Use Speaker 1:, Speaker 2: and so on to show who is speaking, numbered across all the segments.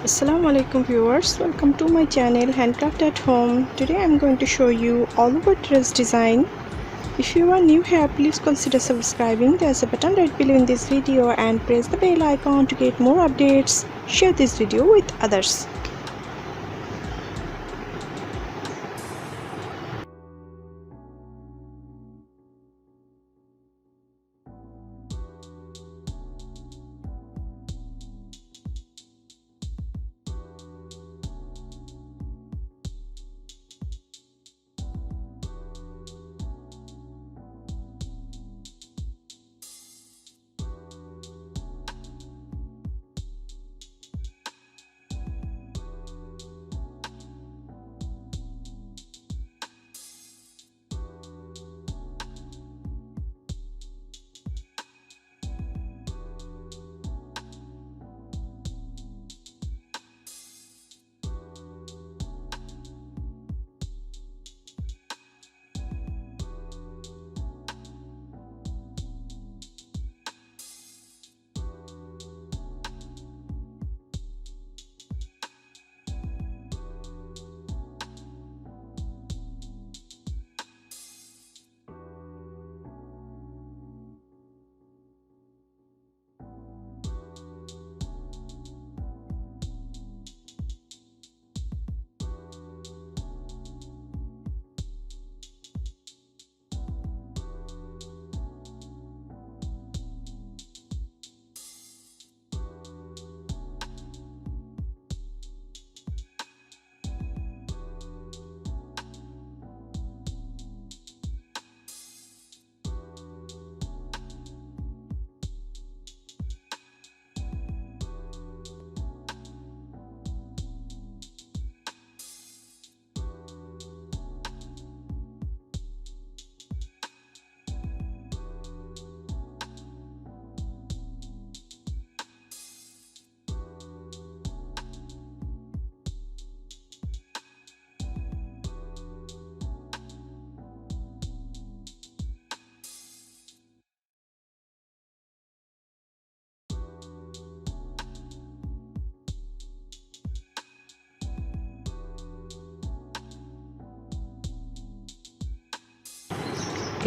Speaker 1: Assalamu alaikum viewers, welcome to my channel Handcraft at Home. Today I am going to show you all about dress design. If you are new here, please consider subscribing. There's a button right below in this video and press the bell icon to get more updates. Share this video with others.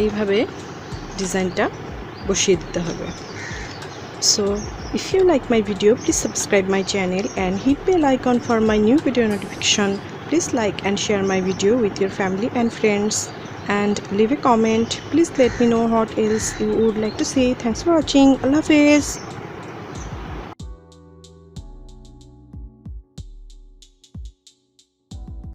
Speaker 1: এইভাবে ডিজাইনটা বসিয়ে দিতে হবে। So if you like my video, please subscribe my channel and hit bell icon for my new video notification. Please like and share my video with your family and friends and leave a comment. Please let me know what else you would like to see. Thanks for watching. Allah Hafiz.